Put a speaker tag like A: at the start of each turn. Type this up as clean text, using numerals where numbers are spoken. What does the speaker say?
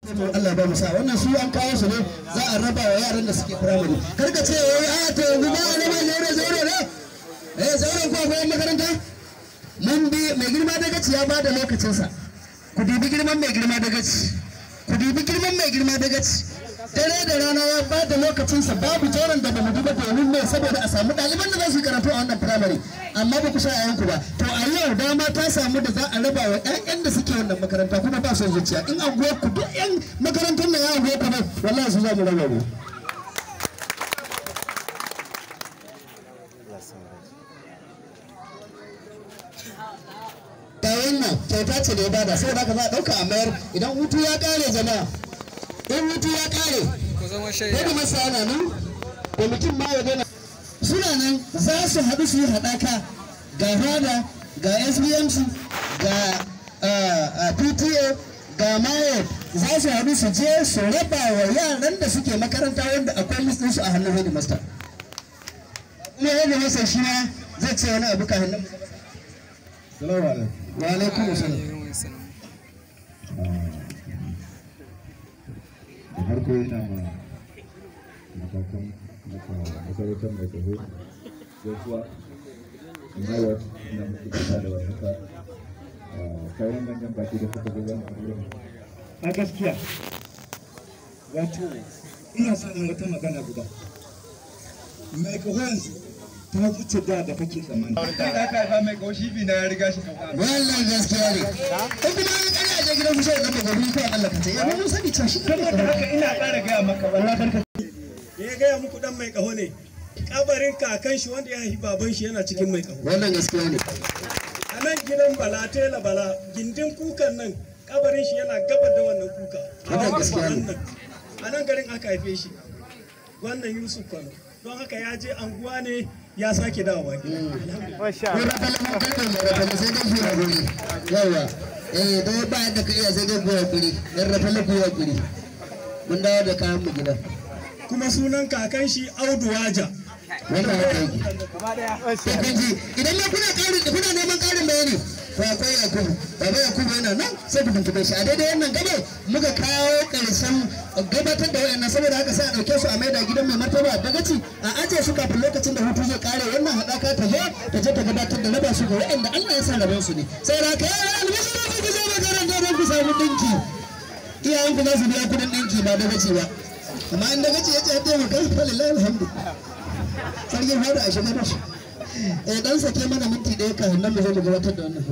A: Allah ba mu sa wannan su an kawo su ne za a raba wa yaran da suke primary kar ka ce a to yanzu ba a raba zaure ne zauren ko akwai makaranta mun bi mai girma da gaci ya bada lokacin sa ku dubi girman mai girma da gaci dare da rana ya bada lokacin sa babu zauren da bamu duba domin ne saboda a samu ɗaliban da za su karatu a wannan primary amma ba ku sa yayanku ba to a yau dama ta samu da za a raba wa ƴaƴan da suke wannan makaranta kuma ba son zuciya in an ku duk ƴan makarantar nan ya an ku ne wallahi su za mu raba mu ta wannan kyauta ce da ya bada saboda haka za a ɗauka a mayar idan hutu ya ƙare jama'a in hutu ya ƙare yadda masa yana nan da mutum ma ya daina suna nan za su haɗu su yi haɗaka ga fada ga SBMC ga PTA ga maye za su haɗu su je su raba wa yaran da suke makaranta wanda akwai listinsu a hannun headmaster kuma headmaster shi ma zai ce wani abu ka hannun salamu alaikum wa alaikum salam
B: da harko yana ma matakan masarautar mai taho gaisuwa malar na mutu kasa da wani haka kayan manyan baki da suka zama a wurin a gaskiya wato ina son wata magana guda mai kaho yanzu ta wuce da kake tsammani da aka haifa mai kaho shi bi na ya riga shi
A: wannan gaskiya ne ko kuma an kana je gidan kusa da gobe ko Allah ka ce ya mun sani cewa shi
B: kuma da haka ina ƙara gaya maka wallahi karka ya gaya muku dan mai kaho ne kabarin kakan shi wanda ya haifi baban shi yana cikin mai kaho
A: wannan gaskiya ne
B: a nan gidan bala tela bala gindin kukan nan kabarin shi yana gabar da wannan kuka
A: wannan gaskiya ne
B: a nan garin aka haife shi wannan Yusuf Kwano don haka ya je anguwa ne ya sake dawowa gida
A: yawa da ba yadda ka iya sai dai goya kuri dan rafala goya kuri mun dawo da kayan mu gida
B: kuma sunan kakan shi Audu Waja
A: wannan haka yake idan ma kuna neman karin bayani to akwai Yakubu baba Yakubu yana nan sai ku tuntube shi a daidai wannan gaba muka kawo karshen gabatar da wayannan saboda haka sai a dauke su a maida gidan mai martaba da gaci a aje su kafin lokacin da hutu zai kare wannan hadaka ta je ta gabatar da raba su ga wayanda Allah ya sa raban su ne sai da haka almusulmi ku je makaranta don ku samu dinki iyayen ku za su biya kudin dinki ba da gaci ba amma in da gaci ya ce ya taimaka lillahi alhamdu sarkin fara a shiga da shi dan sake mana minti ɗaya kafin nan mu zo mu gabatar da wannan